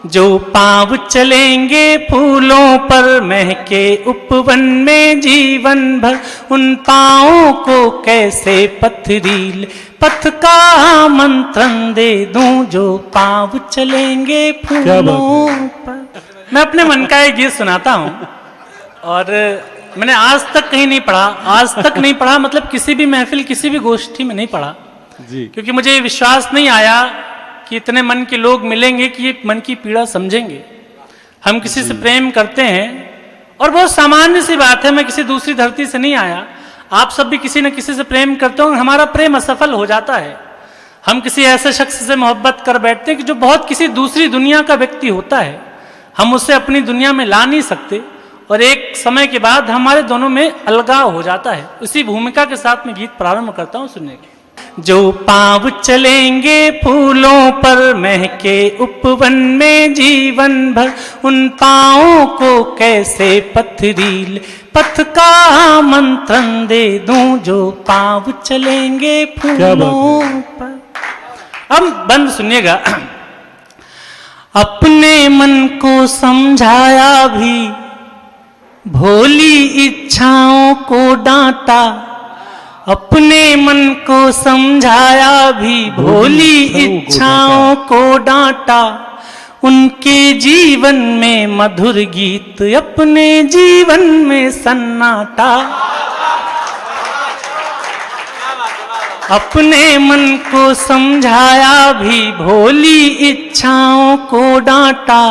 जो पाँव चलेंगे फूलों पर महके उपवन में जीवन भर, उन पाँवों को कैसे पथरीले पथ का आमंत्रण दे दूं, जो पाँव चलेंगे फूलों पर। मैं अपने मन का एक गीत सुनाता हूँ, और मैंने आज तक कहीं नहीं पढ़ा, आज तक नहीं पढ़ा, मतलब किसी भी महफिल किसी भी गोष्ठी में नहीं पढ़ा जी, क्योंकि मुझे विश्वास नहीं आया कि इतने मन के लोग मिलेंगे कि ये मन की पीड़ा समझेंगे। हम किसी से प्रेम करते हैं और बहुत सामान्य सी बात है, मैं किसी दूसरी धरती से नहीं आया, आप सब भी किसी न किसी से प्रेम करते हो, हमारा प्रेम असफल हो जाता है। हम किसी ऐसे शख्स से मोहब्बत कर बैठते हैं कि जो बहुत किसी दूसरी दुनिया का व्यक्ति होता है, हम उसे अपनी दुनिया में ला नहीं सकते, और एक समय के बाद हमारे दोनों में अलगाव हो जाता है। उसी भूमिका के साथ मैं गीत प्रारंभ करता हूँ, सुनने के। जो पाँव चलेंगे फूलों पर महके उपवन में जीवन भर, उन पाँवों को कैसे पथरीले पथ का आमंत्रण दे दूं, जो पाँव चलेंगे फूलों पर। अब बंद सुनिएगा। अपने मन को समझाया भी, भोली इच्छाओं को डांटा, अपने मन को समझाया भी, भोली इच्छाओं को डांटा, उनके जीवन में मधुर गीत, अपने जीवन में सन्नाटा। अपने मन को समझाया भी, भोली इच्छाओं को डांटा,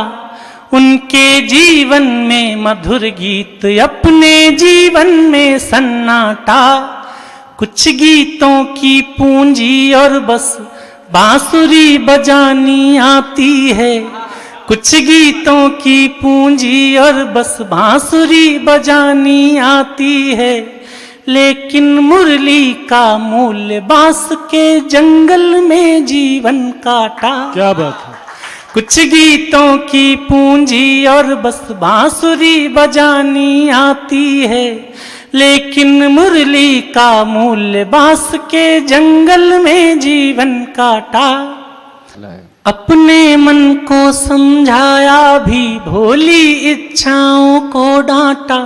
उनके जीवन में मधुर गीत, अपने जीवन में सन्नाटा। कुछ गीतों की पूंजी और बस बांसुरी बजानी आती है, कुछ गीतों की पूंजी और बस बांसुरी बजानी आती है, लेकिन मुरली का मूल्य बांस के जंगल में जीवन काटा। क्या बात है। कुछ गीतों की पूंजी और बस बांसुरी बजानी आती है, लेकिन मुरली का मूल्य बांस के जंगल में जीवन काटा। अपने मन को समझाया भी, भोली इच्छाओं को डांटा,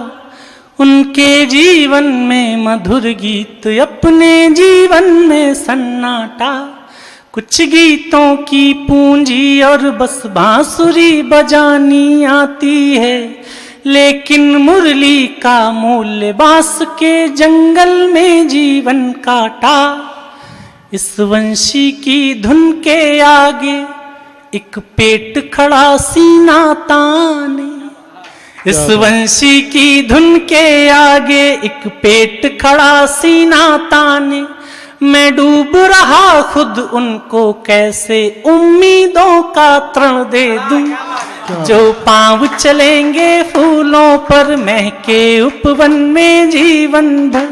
उनके जीवन में मधुर गीत, अपने जीवन में सन्नाटा। कुछ गीतों की पूंजी और बस बांसुरी बजानी आती है, लेकिन मुरली का मूल्य बांस के जंगल में जीवन काटा। इस वंशी की धुन के आगे एक पेट खड़ा सीना ताने, इस वंशी की धुन के आगे एक पेट खड़ा सीना ताने, मैं डूब रहा खुद उनको कैसे उम्मीदों का तृण दे दूं, जो पाँव चलेंगे फूलों पर महके उपवन में जीवन भर,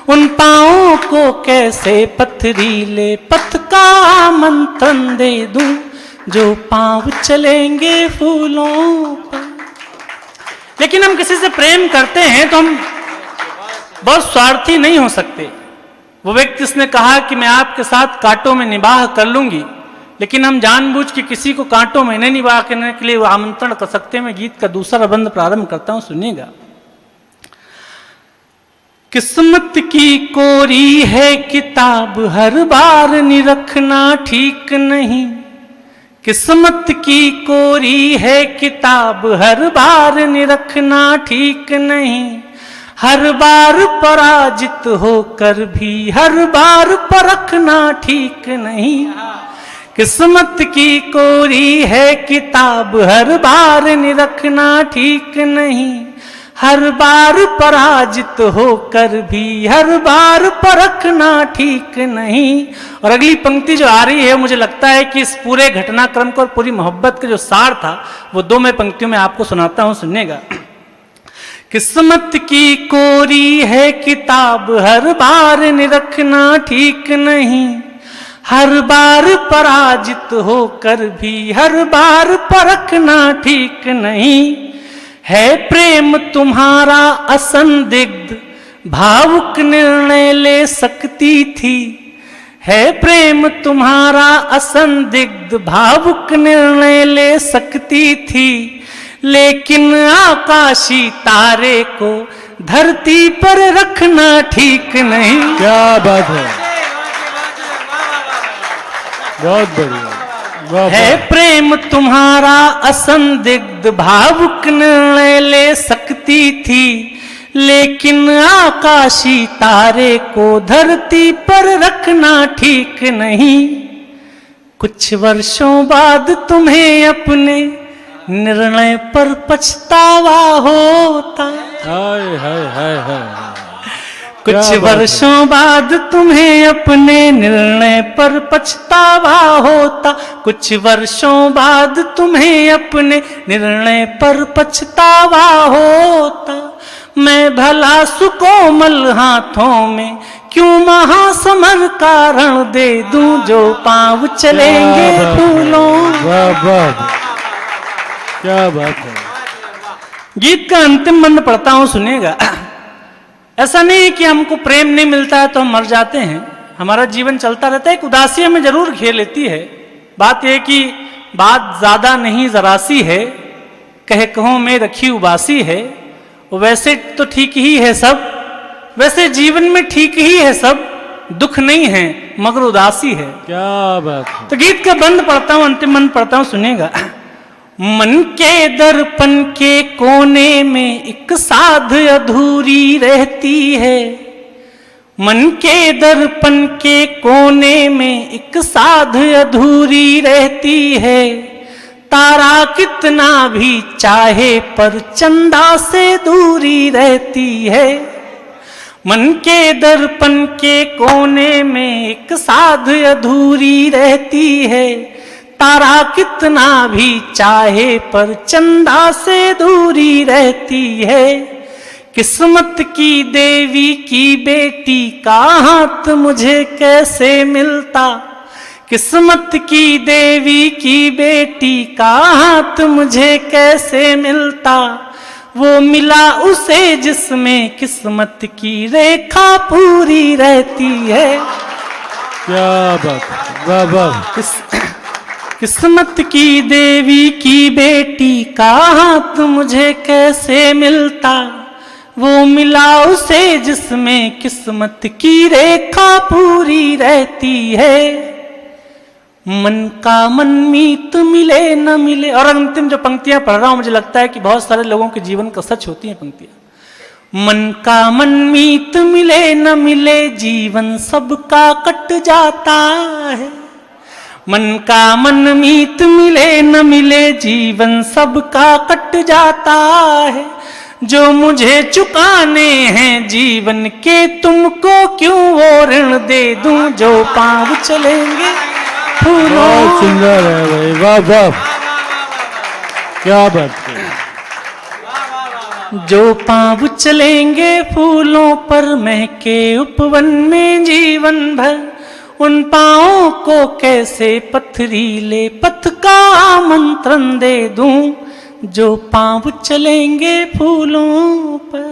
उन पाँवों को कैसे पथरीले पथ का आमंत्रण दे दूं, जो पाँव चलेंगे फूलों पर। लेकिन हम किसी से प्रेम करते हैं तो हम बहुत स्वार्थी नहीं हो सकते। वो व्यक्ति उसने कहा कि मैं आपके साथ कांटों में निबाह कर लूंगी, लेकिन हम जानबूझ के किसी को कांटों में नहीं निबाह करने के लिए वो आमंत्रण कर सकते हैं। मैं गीत का दूसरा बंद प्रारंभ करता हूं, सुनिएगा। किस्मत की कोरी है किताब, हर बार निरखना ठीक नहीं, किस्मत की कोरी है किताब, हर बार निरखना ठीक नहीं, हर बार पराजित होकर भी हर बार परखना ठीक नहीं। किस्मत की कोरी है किताब, हर बार निरखना ठीक नहीं, हर बार पराजित होकर भी हर बार परखना ठीक नहीं। और अगली पंक्ति जो आ रही है, मुझे लगता है कि इस पूरे घटनाक्रम को और पूरी मोहब्बत का जो सार था वो दो मैं पंक्तियों में आपको सुनाता हूं, सुनिएगा। किस्मत की कोरी है किताब, हर बार निरखना ठीक नहीं, हर बार पराजित होकर भी हर बार परखना ठीक नहीं। है प्रेम तुम्हारा असंदिग्ध, भावुक निर्णय ले सकती थी, है प्रेम तुम्हारा असंदिग्ध, भावुक निर्णय ले सकती थी, लेकिन आकाशी तारे को धरती पर रखना ठीक नहीं। क्या बात है, बहुत बढ़िया। है प्रेम तुम्हारा असंदिग्ध, भावुक निर्णय ले सकती थी, लेकिन आकाशी तारे को धरती पर रखना ठीक नहीं। कुछ वर्षों बाद तुम्हें अपने निर्णय पर पछतावा होता। हाय हाय हाय हाय। कुछ वर्षों बाद तुम्हें अपने निर्णय पर पछतावा होता। कुछ वर्षों बाद तुम्हें अपने निर्णय पर पछतावा होता। मैं भला सुकोमल हाथों में क्यों महासमर का रण दे दूं, जो पांव चलेंगे फूलों। वाह वाह, क्या बात है। गीत का अंतिम बंद पढ़ता हूं, सुनिएगा। ऐसा नहीं कि हमको प्रेम नहीं मिलता है तो हम मर जाते हैं, हमारा जीवन चलता रहता है। एक उदासी हमें जरूर घेर लेती है। बात यह कि बात ज्यादा नहीं जरासी है, कहे कहों में रखी उबासी है। वैसे तो ठीक ही है सब, वैसे जीवन में ठीक ही है सब, दुख नहीं है मगर उदासी है। क्या बात है। तो गीत का बंद पढ़ता हूं, अंतिम बंद पढ़ता हूं, सुनिएगा। मन के दर्पण के कोने में एक साध अधूरी रहती है। मन के दर्पण के कोने में एक साध अधूरी रहती है। तारा कितना भी चाहे पर चंदा से दूरी रहती है। मन के दर्पण के कोने में एक साध अधूरी रहती है। तारा कितना भी चाहे पर चंदा से दूरी रहती है। किस्मत की देवी की बेटी का हाथ मुझे कैसे मिलता। किस्मत की देवी की बेटी का हाथ मुझे कैसे मिलता। वो मिला उसे जिसमें किस्मत की रेखा पूरी रहती है। क्या बात है, वाह वाह। किस्मत की देवी की बेटी का हाथ मुझे कैसे मिलता। वो मिला उसे जिसमें किस्मत की रेखा पूरी रहती है। मन का मनमीत मिले न मिले। और अंतिम जो पंक्तियां पढ़ रहा हूं, मुझे लगता है कि बहुत सारे लोगों के जीवन का सच होती हैं पंक्तियां। मन का मनमीत मिले न मिले, जीवन सबका कट जाता है। मन का मनमीत मिले न मिले, जीवन सबका कट जाता है। जो मुझे चुकाने हैं जीवन के, तुमको क्यों वो ऋण दे दूं, जो पांव चलेंगे फूलों। बहुत सुंदर है भाई, वाह वाह, क्या बात है। जो पांव चलेंगे फूलों पर महके उपवन में जीवन भर, उन पांवों को कैसे पथरीले पथ का आमंत्रण दे दूं, जो पांव चलेंगे फूलों पर।